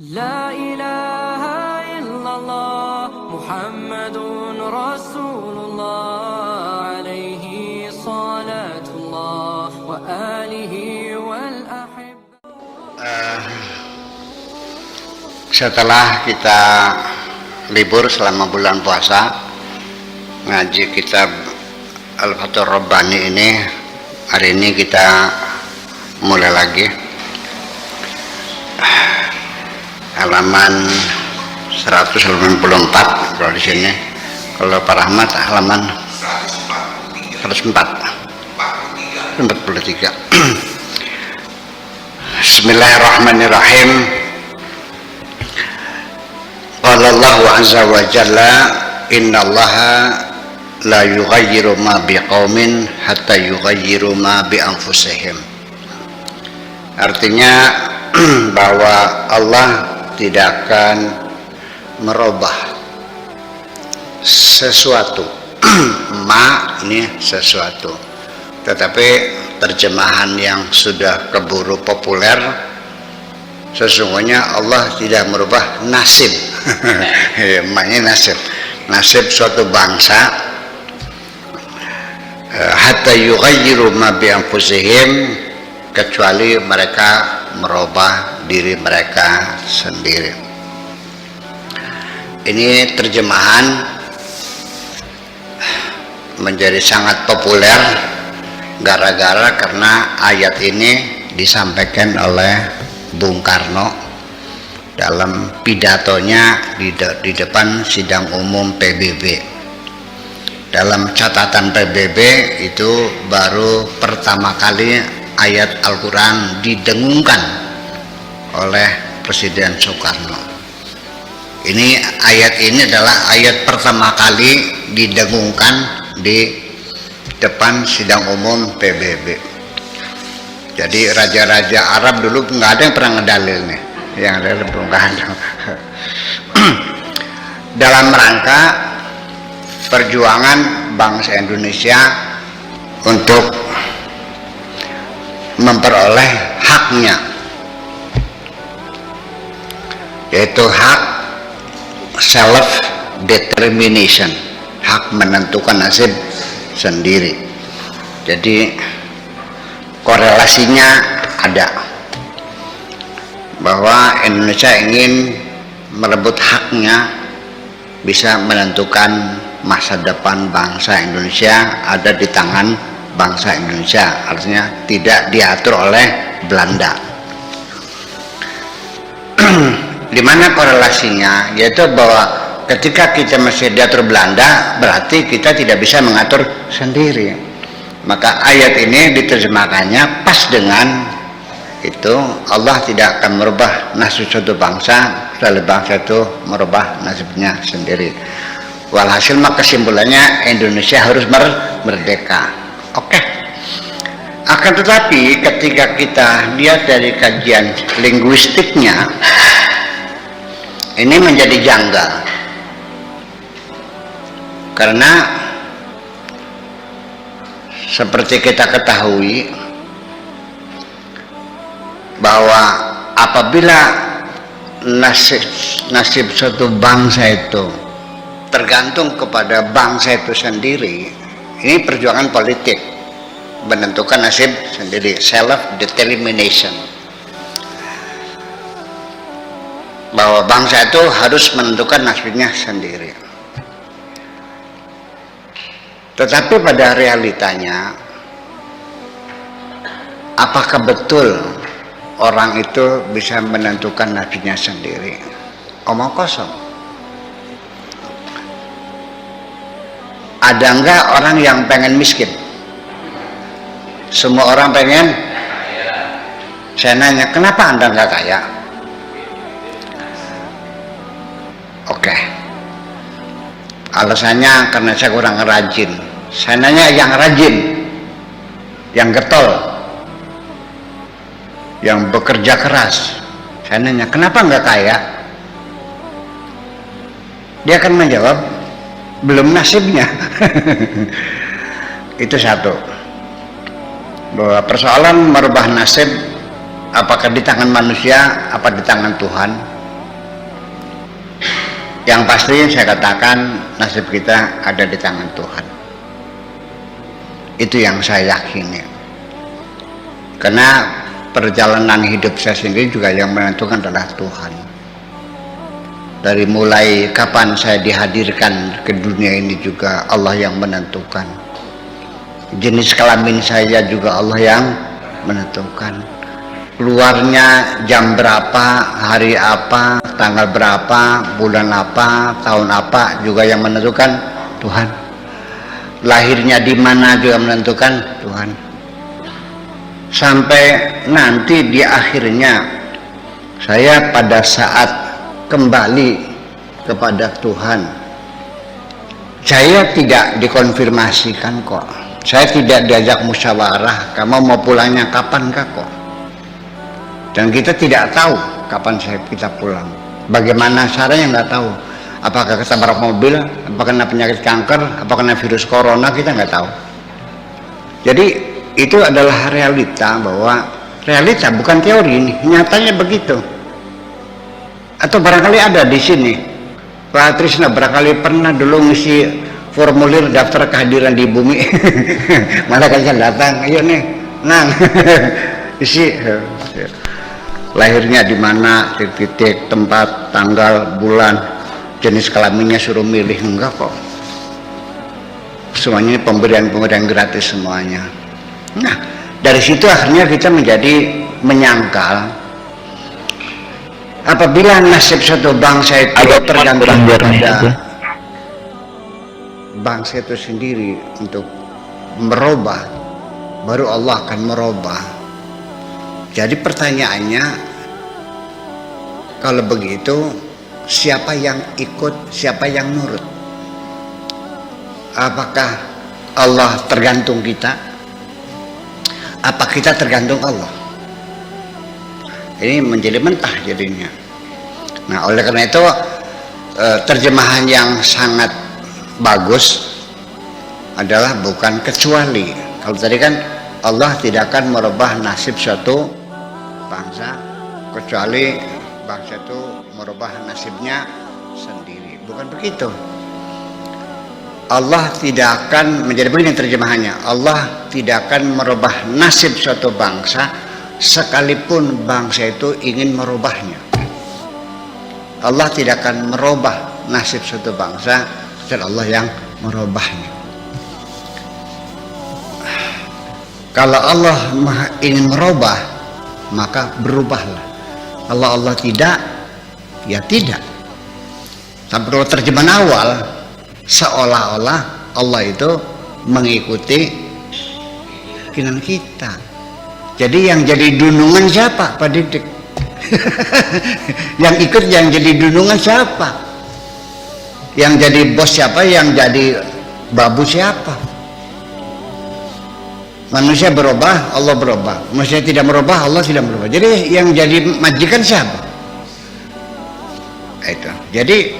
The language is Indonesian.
لا إله إلا الله محمد رسول الله عليه صلاة الله وآله والأحب. Setelah kita libur selama bulan puasa, ngaji kitab Al-Fathur Rabbani ini, hari ini kita mulai lagi. Halaman 194 kalau di sini. Kalau Pak Rahmat halaman 143. Bismillahirrahmanirrahim. Qala Allahu azza wa jalla, innallaha la yughayyiru ma biqaumin hatta yughayyiru ma bi anfusihim. Artinya bahwa Allah tidak akan merubah sesuatu ma ini sesuatu, tetapi terjemahan yang sudah keburu populer, sesungguhnya Allah tidak merubah nasib. Maknanya nasib suatu bangsa, hatta yughayyiru ma bi anfusihim, kecuali mereka merubah diri mereka sendiri. Ini terjemahan menjadi sangat populer gara-gara karena ayat ini disampaikan oleh Bung Karno dalam pidatonya di depan sidang umum PBB. Dalam catatan PBB itu baru pertama kali ayat Al-Quran didengungkan oleh Presiden Soekarno. Ayat ini adalah ayat pertama kali didengungkan di depan sidang umum PBB. Jadi raja-raja Arab dulu nggak ada yang pernah ngedalil nih, yang ada Bung Karno. Dalam rangka perjuangan bangsa Indonesia untuk memperoleh haknya, yaitu hak self determination, hak menentukan nasib sendiri. Jadi korelasinya ada bahwa Indonesia ingin merebut haknya, bisa menentukan masa depan bangsa Indonesia ada di tangan bangsa Indonesia, artinya tidak diatur oleh Belanda. Di mana korelasinya? Yaitu bahwa ketika kita masih diatur Belanda, berarti kita tidak bisa mengatur sendiri. Maka ayat ini diterjemahkannya pas dengan itu, Allah tidak akan merubah nasib suatu bangsa kecuali bangsa itu merubah nasibnya sendiri. Walhasil maka kesimpulannya Indonesia harus merdeka. Oke. Akan tetapi ketika kita lihat dari kajian linguistiknya, ini menjadi janggal. Karena seperti kita ketahui bahwa apabila nasib suatu bangsa itu tergantung kepada bangsa itu sendiri, ini perjuangan politik, menentukan nasib sendiri, self determination, bahwa bangsa itu harus menentukan nasibnya sendiri. Tetapi pada realitanya, apakah betul orang itu bisa menentukan nasibnya sendiri? Omong kosong. Ada enggak orang yang pengen miskin? Semua orang pengen. Saya nanya, kenapa Anda enggak kaya? Oke. Alasannya karena saya kurang rajin. Saya nanya yang rajin, yang getol, yang bekerja keras. Saya nanya, kenapa enggak kaya? Dia akan menjawab, belum nasibnya. Itu satu, bahwa persoalan merubah nasib apakah di tangan manusia apa di tangan Tuhan, Yang pasti saya katakan nasib kita ada di tangan Tuhan. Itu yang saya yakini. Karena perjalanan hidup saya sendiri juga yang menentukan adalah Tuhan. Dari mulai kapan saya dihadirkan ke dunia ini juga Allah yang menentukan. Jenis kelamin saya juga Allah yang menentukan. Keluarnya jam berapa, hari apa, tanggal berapa, bulan apa, tahun apa juga yang menentukan Tuhan. Lahirnya di mana juga menentukan Tuhan. Sampai nanti di akhirnya saya pada saat kembali kepada Tuhan, saya tidak dikonfirmasikan kok. Saya tidak diajak musyawarah, kamu mau pulangnya kapankah kok. Dan kita tidak tahu kapan kita pulang. Bagaimana caranya nggak tahu. Apakah ketabrak mobil, apakah kena penyakit kanker, apakah kena virus corona, kita nggak tahu. Jadi itu adalah realita, bahwa realita bukan teori ini, nyatanya begitu. Atau barangkali ada di sini Pak Trisna barangkali pernah dulu ngisi formulir daftar kehadiran di bumi. Mana kan datang, ayo nih, nang isi lahirnya di mana, titik, tempat, tanggal, bulan, jenis kelaminnya suruh milih, enggak kok. Semuanya pemberian gratis semuanya. Nah, dari situ akhirnya kita menjadi menyangkal apabila nasib suatu bangsa itu tergantung pada bangsa itu sendiri untuk merubah, baru Allah akan merubah. Jadi pertanyaannya, kalau begitu siapa yang ikut, siapa yang nurut? Apakah Allah tergantung kita? Apa kita tergantung Allah? Ini menjadi mentah jadinya. Nah, oleh karena itu terjemahan yang sangat bagus adalah bukan kecuali. Kalau tadi kan Allah tidak akan merubah nasib suatu bangsa kecuali bangsa itu merubah nasibnya sendiri. Bukan begitu. Allah tidak akan, menjadi begini terjemahannya, Allah tidak akan merubah nasib suatu bangsa sekalipun bangsa itu ingin merubahnya. Allah tidak akan merubah nasib suatu bangsa kecuali Allah yang merubahnya. Kalau Allah ingin merubah, maka berubahlah. Kalau Allah tidak, ya tidak. Sampai kalau terjemahan awal, seolah-olah Allah itu mengikuti keinginan kita. Jadi yang jadi dunungan siapa, Pak Didik? Yang ikut yang jadi dunungan siapa? Yang jadi bos siapa? Yang jadi babu siapa? Manusia berubah, Allah berubah. Manusia tidak merubah, Allah tidak merubah. Jadi yang jadi majikan siapa? Itu. Jadi